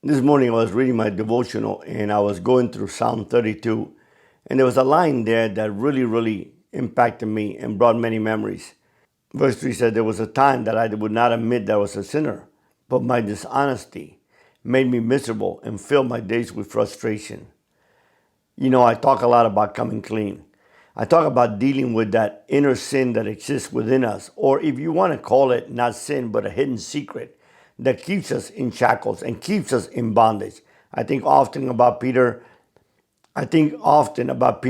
This morning I was reading my devotional and I was going through Psalm 32, and there was a line there that really impacted me and brought many memories. Verse 3 said, "There was a time that I would not admit that I was a sinner, but my dishonesty made me miserable and filled my days with frustration." You know, I talk a lot about coming clean. I talk about dealing with that inner sin that exists within us, or if you want to call it not sin, but a hidden secret that keeps us in shackles and keeps us in bondage. I think often about Pete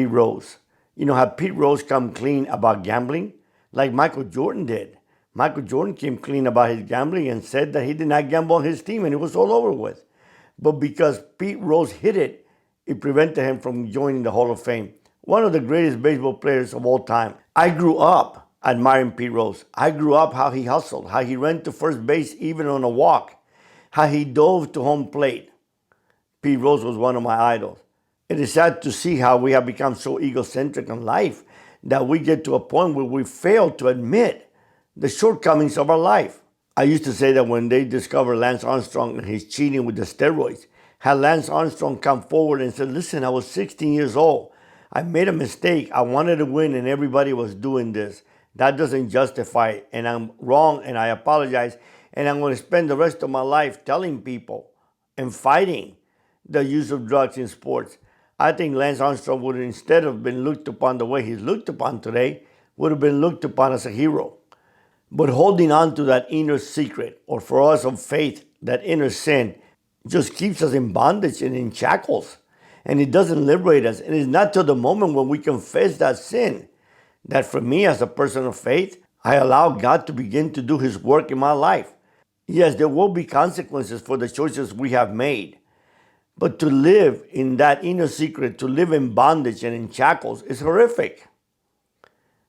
Rose. You know, have Pete Rose come clean about gambling? Like Michael Jordan did. Michael Jordan came clean about his gambling and said that he did not gamble on his team and it was all over with. But because Pete Rose hid it, it prevented him from joining the Hall of Fame. One of the greatest baseball players of all time. I grew up admiring Pete Rose. I grew up how he hustled, how he ran to first base even on a walk, how he dove to home plate. Pete Rose was one of my idols. It is sad to see how we have become so egocentric in life that we get to a point where we fail to admit the shortcomings of our life. I used to say that when they discovered Lance Armstrong and his cheating with the steroids, had Lance Armstrong come forward and said, "Listen, I was 16 years old. I made a mistake. I wanted to win and everybody was doing this. That doesn't justify it. And I'm wrong and I apologize. And I'm going to spend the rest of my life telling people and fighting the use of drugs in sports." I think Lance Armstrong would, instead of been looked upon the way he's looked upon today, would have been looked upon as a hero. But holding on to that inner secret, or for us of faith, that inner sin, just keeps us in bondage and in shackles. And it doesn't liberate us. And it's not till the moment when we confess that sin that, for me as a person of faith, I allow God to begin to do his work in my life. Yes, there will be consequences for the choices we have made. But to live in that inner secret, to live in bondage and in shackles is horrific.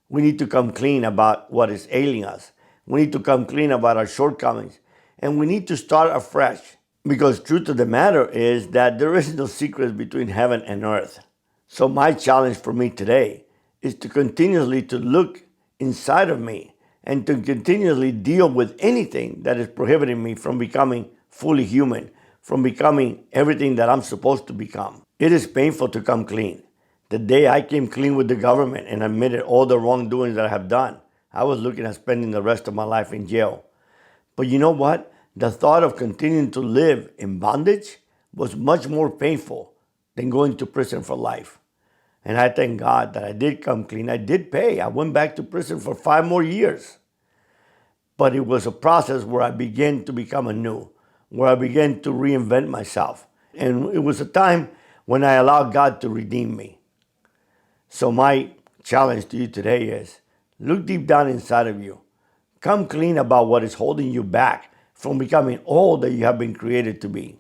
We need to come clean about what is ailing us. We need to come clean about our shortcomings. And we need to start afresh. Because truth of the matter is that there is no secret between heaven and earth. So my challenge for me today is to continuously to look inside of me and to continuously deal with anything that is prohibiting me from becoming fully human, from becoming everything that I'm supposed to become. It is painful to come clean. The day I came clean with the government and admitted all the wrongdoings that I have done, I was looking at spending the rest of my life in jail. But you know what? The thought of continuing to live in bondage was much more painful than going to prison for life. And I thank God that I did come clean. I did pay. I went back to prison for 5 more years. But it was a process where I began to become anew, where I began to reinvent myself. And it was a time when I allowed God to redeem me. So my challenge to you today is, look deep down inside of you. Come clean about what is holding you back from becoming all that you have been created to be.